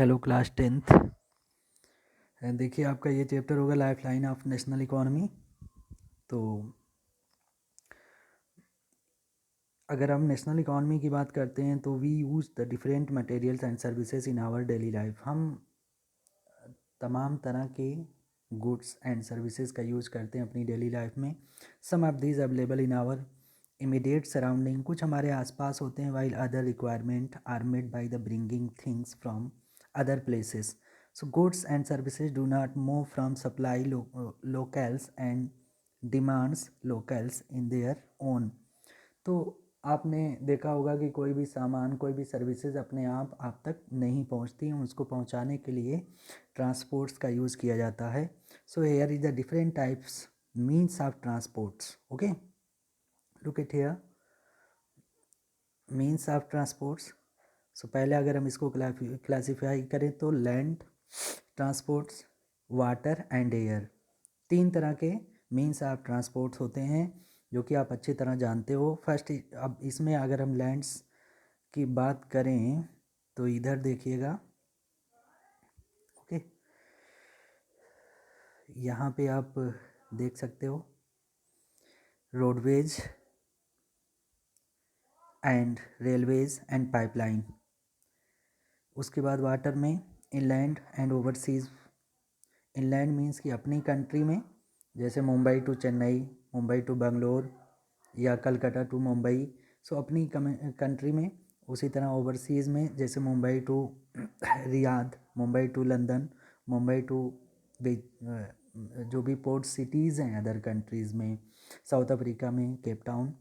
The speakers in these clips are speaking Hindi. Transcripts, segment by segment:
Hello class 10th। देखिए आपका ये चैप्टर होगा life line of national economy. तो अगर हम नेशनल इकोनॉमी की बात करते हैं तो we use the different materials and services in our daily life. हम तमाम तरह के गुड्स एंड सर्विसेज का यूज़ करते हैं अपनी डेली लाइफ में। Some of these available in our immediate surrounding, कुछ हमारे आसपास होते हैं, while other requirement are made by the bringing things from other places. So goods and services do not move from supply locales and demands locales in their own। तो आपने देखा होगा कि कोई भी सामान, कोई भी सर्विसेज अपने आप तक नहीं पहुंचती हैं, उसको पहुंचाने के लिए ट्रांसपोर्ट्स का यूज़ किया जाता है। So here is the different types means of transports. Okay, look at here means of transports. So पहले अगर हम इसको क्लासीफाई करें तो land transports, water and air, तीन तरह के मीन्स ऑफ ट्रांसपोर्ट्स होते हैं जो कि आप अच्छी तरह जानते हो। फर्स्ट, अब इसमें अगर हम लैंड्स की बात करें तो इधर देखिएगा। ओके, यहाँ पे आप देख सकते हो roadways and railways and pipeline. उसके बाद वाटर में inland and overseas. Inland means कि अपनी कंट्री में, जैसे मुंबई टू चेन्नई, मुंबई टू बंगलोर या कलकत्ता टू मुंबई, सो अपनी कंट्री में। उसी तरह ओवरसीज़ में जैसे Mumbai to Riyadh, Mumbai to London, Mumbai to जो भी पोर्ट सिटीज़ हैं अदर कंट्रीज़ में, साउथ अफ्रीका में केप टाउन।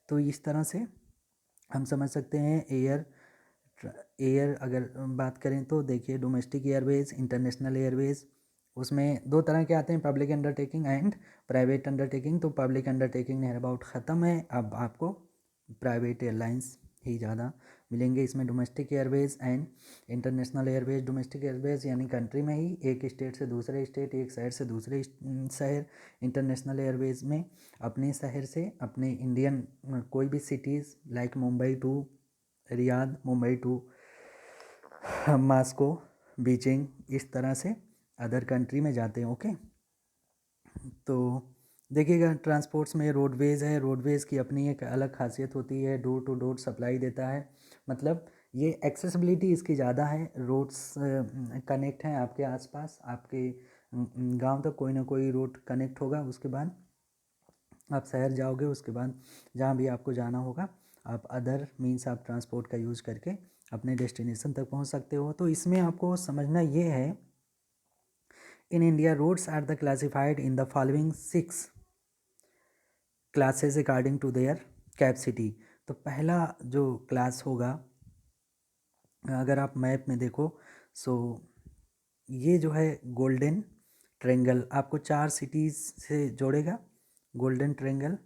तो इस तरह से हम समझ सकते हैं। एयर अगर बात करें तो देखिए डोमेस्टिक एयरवेज, इंटरनेशनल एयरवेज, उसमें दो तरह के आते हैं, public undertaking and private undertaking. तो पब्लिक अंडरटेकिंग नियर अबाउट ख़त्म है, अब आपको प्राइवेट एयरलाइंस ही ज़्यादा मिलेंगे इसमें। Domestic Airways and international Airways. Domestic Airways यानी कंट्री में ही, एक स्टेट से दूसरे स्टेट, एक शहर से दूसरे शहर। इंटरनेशनल एयरवेज में अपने शहर से अपने इंडियन कोई भी cities like Mumbai to Riyadh, Mumbai to Moscow, Beijing, इस तरह से अदर कंट्री में जाते हैं। ओके, तो देखिएगा ट्रांसपोर्ट्स में रोडवेज़ है। रोडवेज़ की अपनी एक अलग खासियत होती है, डोर टू डोर सप्लाई देता है। मतलब ये एक्सेसिबिलिटी इसकी ज़्यादा है, रोड्स कनेक्ट हैं आपके आसपास, आपके गांव तक कोई ना कोई रोड कनेक्ट होगा। उसके बाद आप शहर जाओगे, उसके बाद जहाँ भी आपको जाना होगा आप अदर मीन्स ऑफ ट्रांसपोर्ट का यूज़ करके अपने डेस्टिनेशन तक पहुँच सकते हो। तो इसमें आपको समझना ये है, in India roads are the classified in the following 6 classes according to their capacity. तो पहला जो क्लास होगा, अगर आप मैप में देखो, सो ये जो है गोल्डन ट्रायंगल आपको 4 सिटीज़ से जोड़ेगा, गोल्डन ट्रायंगल।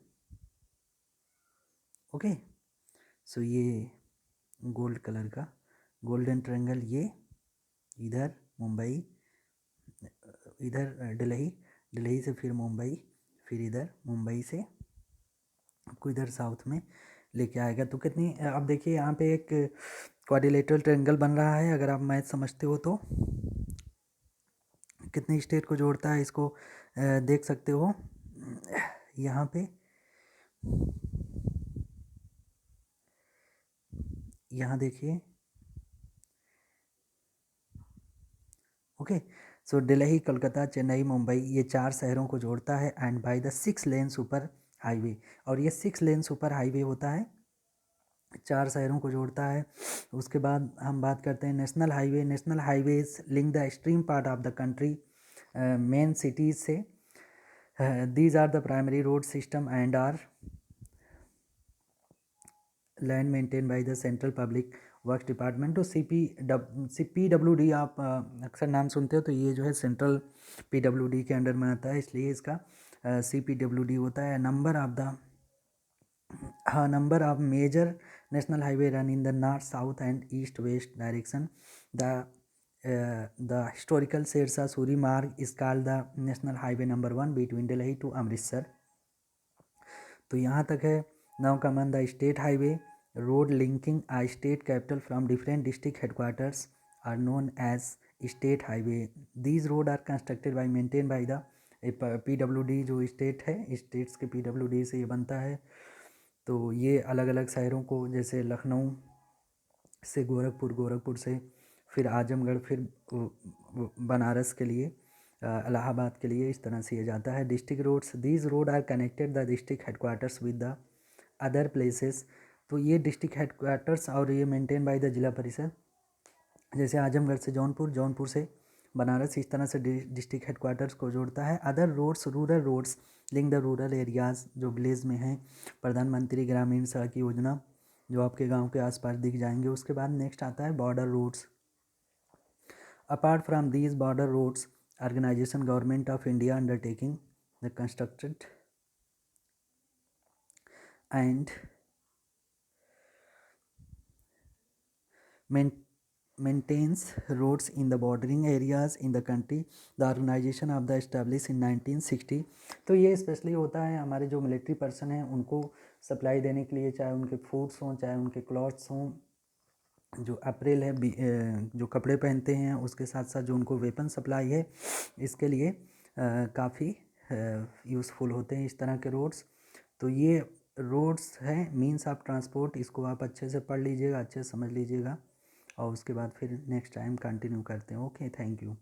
ओके, सो ये गोल्ड कलर का गोल्डन ट्रायंगल, ये इधर मुंबई, इधर दिल्ली से फिर मुंबई, फिर इधर मुंबई से आपको इधर साउथ में लेके आएगा। तो कितनी, अब देखिए यहाँ पे एक क्वाड्रिलेटरल ट्रायंगल बन रहा है, अगर आप मैथ समझते हो तो कितने स्टेट को जोड़ता है इसको देख सकते हो यहाँ पे। यहाँ देखिए, ओके, सो दिल्ली, कोलकाता, चेन्नई, मुंबई, ये 4 शहरों को जोड़ता है and by the 6 lane super highway. और ये 6 लेन सुपर हाईवे होता है, 4 शहरों को जोड़ता है। उसके बाद हम बात करते हैं national highway. National highways link the extreme part of the country main cities से। These are the primary road system and are land maintain by the central public works department. तो CPWD आप अक्सर नाम सुनते हो, तो ये जो है सेंट्रल PWD के अंडर में आता है, इसलिए इसका CPWD होता है। Number of major national highway run in the north, south and east west direction. The historical Sher Shah Suri Marg is called the national highway number 1 between Delhi to Amritsar. तो यहाँ तक है। Now come on the state highway, road linking a state capital from different district headquarters are known as state highway. These road are constructed by maintained by the PWD, जो स्टेट है, स्टेट्स के PWD से ये बनता है। तो ये अलग अलग शहरों को, जैसे लखनऊ से गोरखपुर, गोरखपुर से फिर आजमगढ़, फिर बनारस के लिए, इलाहाबाद के लिए, इस तरह से ये जाता है। District roads, these road are connected the district headquarters with the other places. तो ये डिस्ट्रिक्ट हेडक्वार्टर्स और ये मेंटेन बाय द जिला परिषद। जैसे आजमगढ़ से जौनपुर, जौनपुर से बनारस, इस तरह से डिस्ट्रिक्ट हेडक्वार्टर्स को जोड़ता है। Other roads, rural roads link the rural areas, जो विलेज में हैं। प्रधानमंत्री ग्रामीण सड़क योजना, जो आपके गांव के आसपास दिख जाएंगे। उसके बाद नेक्स्ट आता है border roads. Apart from these border roads, organisation government of India undertaking the constructed and maintains roads in the bordering areas in the country. The organization of the established in 1960। तो ये स्पेशली होता है हमारे जो मिलिट्री पर्सन हैं उनको सप्लाई देने के लिए, चाहे उनके फूड्स हों, चाहे उनके क्लॉथ्स हों। जो अप्रैल है, जो कपड़े पहनते हैं, उसके साथ साथ जो उनको वेपन सप्लाई है, इसके लिए काफ़ी यूज़फुल होते हैं इस तरह के रोड्स। तो ये रोड्स हैं मीन्स ऑफ ट्रांसपोर्ट। इसको आप अच्छे से पढ़ लीजिएगा, अच्छे से समझ लीजिएगा, और उसके बाद फिर नेक्स्ट टाइम कंटिन्यू करते हैं। Okay, thank you.